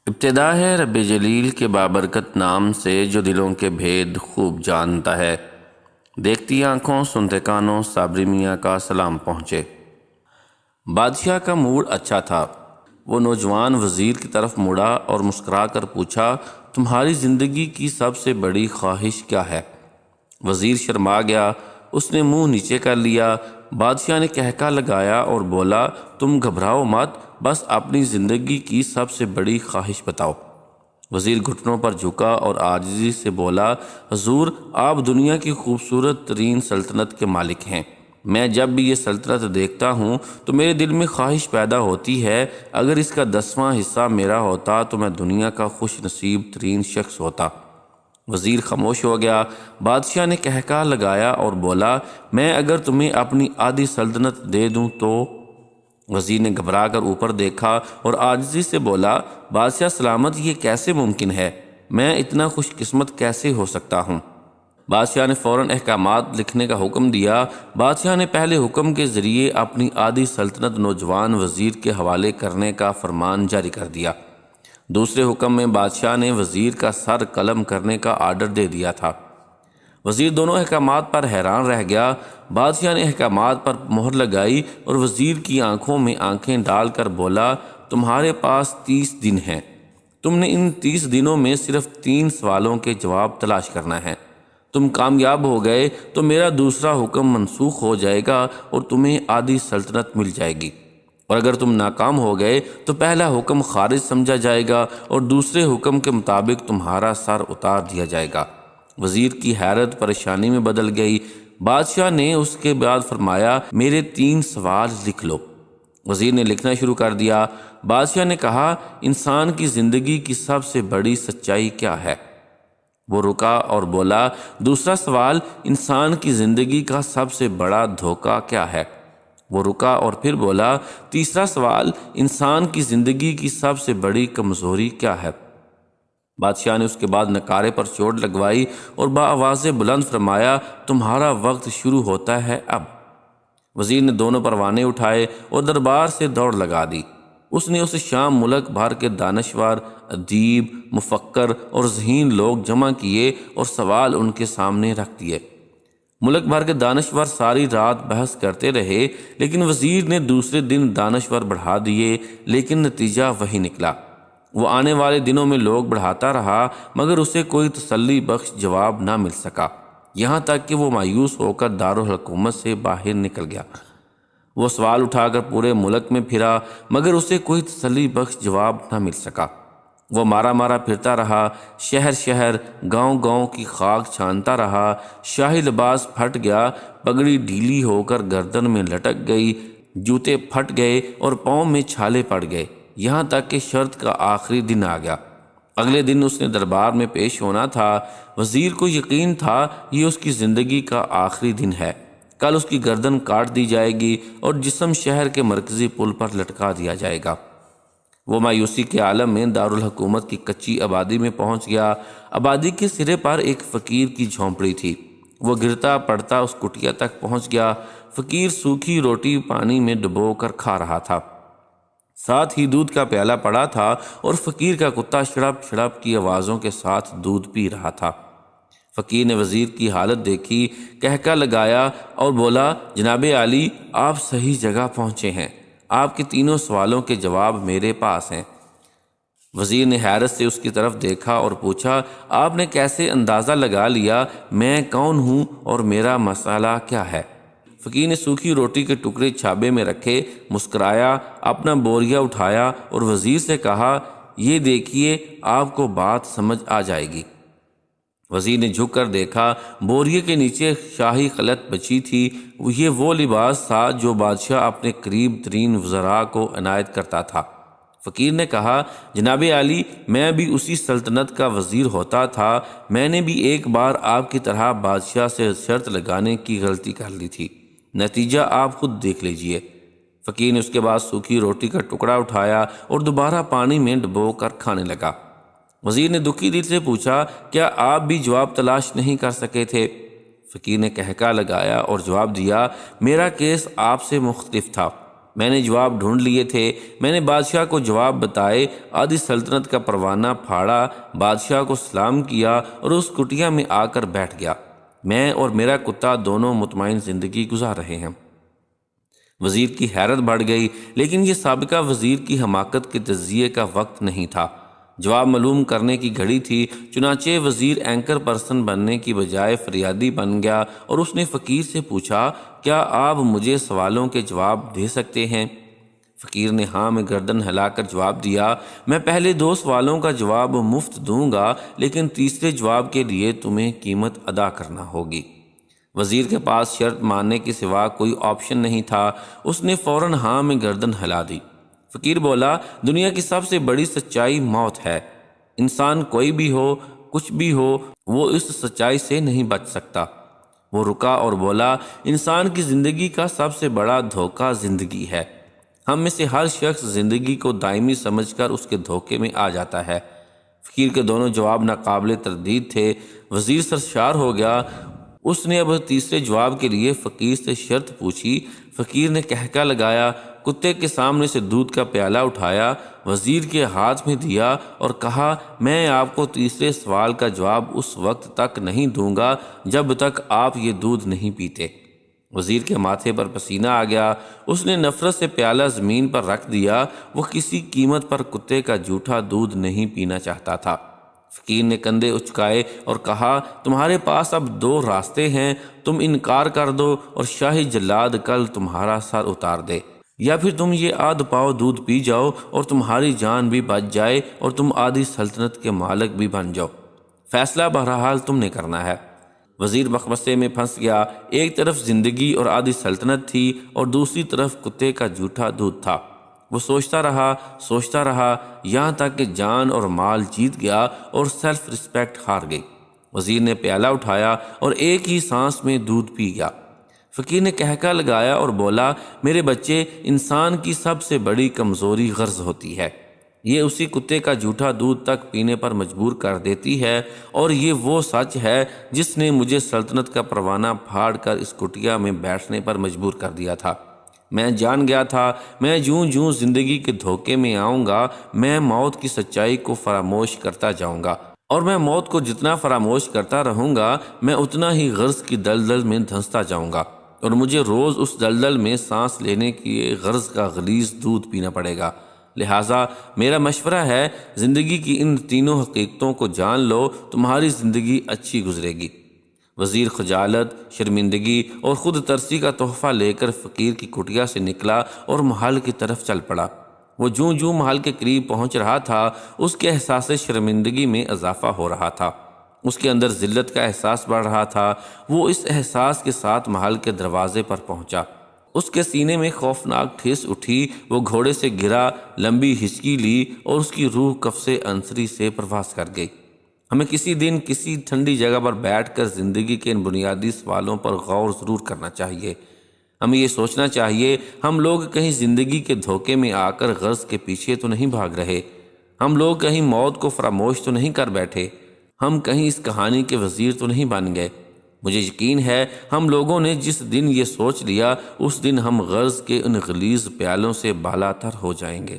ابتدا ہے رب جلیل کے بابرکت نام سے جو دلوں کے بھید خوب جانتا ہے۔ دیکھتی آنکھوں سنتے کانوں صابری میاں کا سلام پہنچے۔ بادشاہ کا موڈ اچھا تھا۔ وہ نوجوان وزیر کی طرف مڑا اور مسکرا کر پوچھا، تمہاری زندگی کی سب سے بڑی خواہش کیا ہے؟ وزیر شرما گیا، اس نے منہ نیچے کر لیا۔ بادشاہ نے کہکا لگایا اور بولا، تم گھبراؤ مت، بس اپنی زندگی کی سب سے بڑی خواہش بتاؤ۔ وزیر گھٹنوں پر جھکا اور عاجزی سے بولا، حضور آپ دنیا کی خوبصورت ترین سلطنت کے مالک ہیں۔ میں جب بھی یہ سلطنت دیکھتا ہوں تو میرے دل میں خواہش پیدا ہوتی ہے، اگر اس کا 10واں حصہ میرا ہوتا تو میں دنیا کا خوش نصیب ترین شخص ہوتا۔ وزیر خاموش ہو گیا۔ بادشاہ نے کہکا لگایا اور بولا، میں اگر تمہیں اپنی آدھی سلطنت دے دوں تو؟ وزیر نے گھبرا کر اوپر دیکھا اور عاجزی سے بولا، بادشاہ سلامت، یہ کیسے ممکن ہے؟ میں اتنا خوش قسمت کیسے ہو سکتا ہوں؟ بادشاہ نے فوراً احکامات لکھنے کا حکم دیا۔ بادشاہ نے پہلے حکم کے ذریعے اپنی آدھی سلطنت نوجوان وزیر کے حوالے کرنے کا فرمان جاری کر دیا۔ دوسرے حکم میں بادشاہ نے وزیر کا سر قلم کرنے کا آرڈر دے دیا تھا۔ وزیر دونوں احکامات پر حیران رہ گیا۔ بادشاہ نے احکامات پر مہر لگائی اور وزیر کی آنکھوں میں آنکھیں ڈال کر بولا، تمہارے پاس 30 دن ہیں۔ تم نے ان 30 دنوں میں صرف 3 سوالوں کے جواب تلاش کرنا ہے۔ تم کامیاب ہو گئے تو میرا دوسرا حکم منسوخ ہو جائے گا اور تمہیں آدھی سلطنت مل جائے گی، اور اگر تم ناکام ہو گئے تو پہلا حکم خارج سمجھا جائے گا اور دوسرے حکم کے مطابق تمہارا سر اتار دیا جائے گا۔ وزیر کی حیرت پریشانی میں بدل گئی۔ بادشاہ نے اس کے بعد فرمایا، میرے 3 سوال لکھ لو۔ وزیر نے لکھنا شروع کر دیا۔ بادشاہ نے کہا، انسان کی زندگی کی سب سے بڑی سچائی کیا ہے؟ وہ رکا اور بولا، دوسرا سوال، انسان کی زندگی کا سب سے بڑا دھوکہ کیا ہے؟ وہ رکا اور پھر بولا، تیسرا سوال، انسان کی زندگی کی سب سے بڑی کمزوری کیا ہے؟ بادشاہ نے اس کے بعد نکارے پر چوٹ لگوائی اور بآواز بلند فرمایا، تمہارا وقت شروع ہوتا ہے اب۔ وزیر نے دونوں پروانے اٹھائے اور دربار سے دوڑ لگا دی۔ اس نے اس شام ملک بھر کے دانشور، ادیب، مفکر اور ذہین لوگ جمع کیے اور سوال ان کے سامنے رکھ دیے۔ ملک بھر کے دانشور ساری رات بحث کرتے رہے، لیکن وزیر نے دوسرے دن دانشور بڑھا دیے، لیکن نتیجہ وہی نکلا۔ وہ آنے والے دنوں میں لوگ بڑھاتا رہا، مگر اسے کوئی تسلی بخش جواب نہ مل سکا، یہاں تک کہ وہ مایوس ہو کر دارالحکومت سے باہر نکل گیا۔ وہ سوال اٹھا کر پورے ملک میں پھرا، مگر اسے کوئی تسلی بخش جواب نہ مل سکا۔ وہ مارا مارا پھرتا رہا، شہر شہر، گاؤں گاؤں کی خاک چھانتا رہا۔ شاہی لباس پھٹ گیا، پگڑی ڈھیلی ہو کر گردن میں لٹک گئی، جوتے پھٹ گئے اور پاؤں میں چھالے پڑ گئے، یہاں تک کہ شرط کا آخری دن آ گیا۔ اگلے دن اس نے دربار میں پیش ہونا تھا۔ وزیر کو یقین تھا یہ اس کی زندگی کا آخری دن ہے، کل اس کی گردن کاٹ دی جائے گی اور جسم شہر کے مرکزی پل پر لٹکا دیا جائے گا۔ وہ مایوسی کے عالم میں دارالحکومت کی کچی آبادی میں پہنچ گیا۔ آبادی کے سرے پر ایک فقیر کی جھونپڑی تھی۔ وہ گرتا پڑتا اس کٹیا تک پہنچ گیا۔ فقیر سوکھی روٹی پانی میں ڈبو کر کھا رہا تھا، ساتھ ہی دودھ کا پیالہ پڑا تھا اور فقیر کا کتا شڑپ شڑپ کی آوازوں کے ساتھ دودھ پی رہا تھا۔ فقیر نے وزیر کی حالت دیکھی، کہکا لگایا اور بولا، جناب عالی، آپ صحیح جگہ پہنچے ہیں، آپ کے 3 سوالوں کے جواب میرے پاس ہیں۔ وزیر نے حیرت سے اس کی طرف دیکھا اور پوچھا، آپ نے کیسے اندازہ لگا لیا میں کون ہوں اور میرا مسئلہ کیا ہے؟ فقیر نے سوکھی روٹی کے ٹکڑے چھابے میں رکھے، مسکرایا، اپنا بوریا اٹھایا اور وزیر سے کہا، یہ دیکھیے، آپ کو بات سمجھ آ جائے گی۔ وزیر نے جھک کر دیکھا، بوریے کے نیچے شاہی خلعت بچی تھی۔ یہ وہ لباس تھا جو بادشاہ اپنے قریب ترین وزراء کو عنایت کرتا تھا۔ فقیر نے کہا، جناب عالی، میں بھی اسی سلطنت کا وزیر ہوتا تھا، میں نے بھی ایک بار آپ کی طرح بادشاہ سے شرط لگانے کی غلطی کر لی تھی، نتیجہ آپ خود دیکھ لیجئے۔ فقیر نے اس کے بعد سوکھی روٹی کا ٹکڑا اٹھایا اور دوبارہ پانی میں ڈبو کر کھانے لگا۔ وزیر نے دکھی دل سے پوچھا، کیا آپ بھی جواب تلاش نہیں کر سکے تھے؟ فقیر نے کہکا لگایا اور جواب دیا، میرا کیس آپ سے مختلف تھا، میں نے جواب ڈھونڈ لیے تھے، میں نے بادشاہ کو جواب بتائے، آدھی سلطنت کا پروانہ پھاڑا، بادشاہ کو سلام کیا اور اس کٹیا میں آ کر بیٹھ گیا۔ میں اور میرا کتا دونوں مطمئن زندگی گزار رہے ہیں۔ وزیر کی حیرت بڑھ گئی، لیکن یہ سابقہ وزیر کی حماقت کے تجزیے کا وقت نہیں تھا، جواب معلوم کرنے کی گھڑی تھی۔ چنانچہ وزیر اینکر پرسن بننے کی بجائے فریادی بن گیا اور اس نے فقیر سے پوچھا، کیا آپ مجھے سوالوں کے جواب دے سکتے ہیں؟ فقیر نے ہاں میں گردن ہلا کر جواب دیا، میں پہلے 2 سوالوں کا جواب مفت دوں گا، لیکن تیسرے جواب کے لیے تمہیں قیمت ادا کرنا ہوگی۔ وزیر کے پاس شرط ماننے کے سوا کوئی آپشن نہیں تھا، اس نے فوراً ہاں میں گردن ہلا دی۔ فقیر بولا، دنیا کی سب سے بڑی سچائی موت ہے، انسان کوئی بھی ہو، کچھ بھی ہو، وہ اس سچائی سے نہیں بچ سکتا۔ وہ رکا اور بولا، انسان کی زندگی کا سب سے بڑا دھوکہ زندگی ہے، ہم میں سے ہر شخص زندگی کو دائمی سمجھ کر اس کے دھوکے میں آ جاتا ہے۔ فقیر کے دونوں جواب ناقابل تردید تھے۔ وزیر سرشار ہو گیا، اس نے اب تیسرے جواب کے لیے فقیر سے شرط پوچھی۔ فقیر نے کہکا لگایا، کتے کے سامنے سے دودھ کا پیالہ اٹھایا، وزیر کے ہاتھ میں دیا اور کہا، میں آپ کو تیسرے سوال کا جواب اس وقت تک نہیں دوں گا جب تک آپ یہ دودھ نہیں پیتے۔ وزیر کے ماتھے پر پسینہ آ گیا، اس نے نفرت سے پیالہ زمین پر رکھ دیا، وہ کسی قیمت پر کتے کا جھوٹا دودھ نہیں پینا چاہتا تھا۔ فقیر نے کندھے اچکائے اور کہا، تمہارے پاس اب 2 راستے ہیں، تم انکار کر دو اور شاہی جلاد کل تمہارا سر اتار دے، یا پھر تم یہ آدھ پاؤ دودھ پی جاؤ اور تمہاری جان بھی بچ جائے اور تم آدھی سلطنت کے مالک بھی بن جاؤ، فیصلہ بہرحال تم نے کرنا ہے۔ وزیر مخمصے میں پھنس گیا، ایک طرف زندگی اور آدھی سلطنت تھی اور دوسری طرف کتے کا جھوٹا دودھ تھا۔ وہ سوچتا رہا یہاں تک کہ جان اور مال جیت گیا اور سیلف رسپیکٹ ہار گئی۔ وزیر نے پیالہ اٹھایا اور ایک ہی سانس میں دودھ پی گیا۔ فقیر نے کہکا لگایا اور بولا، میرے بچے، انسان کی سب سے بڑی کمزوری غرض ہوتی ہے، یہ اسی کتے کا جھوٹا دودھ تک پینے پر مجبور کر دیتی ہے، اور یہ وہ سچ ہے جس نے مجھے سلطنت کا پروانہ پھاڑ کر اس کٹیا میں بیٹھنے پر مجبور کر دیا تھا۔ میں جان گیا تھا، میں جوں زندگی کے دھوکے میں آؤں گا، میں موت کی سچائی کو فراموش کرتا جاؤں گا، اور میں موت کو جتنا فراموش کرتا رہوں گا، میں اتنا ہی غرض کی دلدل میں دھنستا جاؤں گا، اور مجھے روز اس دلدل میں سانس لینے کی غرض کا غلیظ دودھ پینا پڑے گا۔ لہٰذا میرا مشورہ ہے، زندگی کی ان تینوں حقیقتوں کو جان لو، تمہاری زندگی اچھی گزرے گی۔ وزیر خجالت، شرمندگی اور خود ترسی کا تحفہ لے کر فقیر کی کٹیا سے نکلا اور محل کی طرف چل پڑا۔ وہ جوں محل کے قریب پہنچ رہا تھا، اس کے احساس شرمندگی میں اضافہ ہو رہا تھا، اس کے اندر ذلت کا احساس بڑھ رہا تھا۔ وہ اس احساس کے ساتھ محل کے دروازے پر پہنچا، اس کے سینے میں خوفناک ٹھیس اٹھی، وہ گھوڑے سے گرا، لمبی ہچکی لی اور اس کی روح قفس انصری سے پرواز کر گئی۔ ہمیں کسی دن کسی ٹھنڈی جگہ پر بیٹھ کر زندگی کے ان بنیادی سوالوں پر غور ضرور کرنا چاہیے۔ ہمیں یہ سوچنا چاہیے، ہم لوگ کہیں زندگی کے دھوکے میں آ کر غرض کے پیچھے تو نہیں بھاگ رہے، ہم لوگ کہیں موت کو فراموش تو نہیں کر بیٹھے، ہم کہیں اس کہانی کے وزیر تو نہیں بن گئے۔ مجھے یقین ہے، ہم لوگوں نے جس دن یہ سوچ لیا، اس دن ہم غرض کے ان غلیظ پیالوں سے بالا تر ہو جائیں گے۔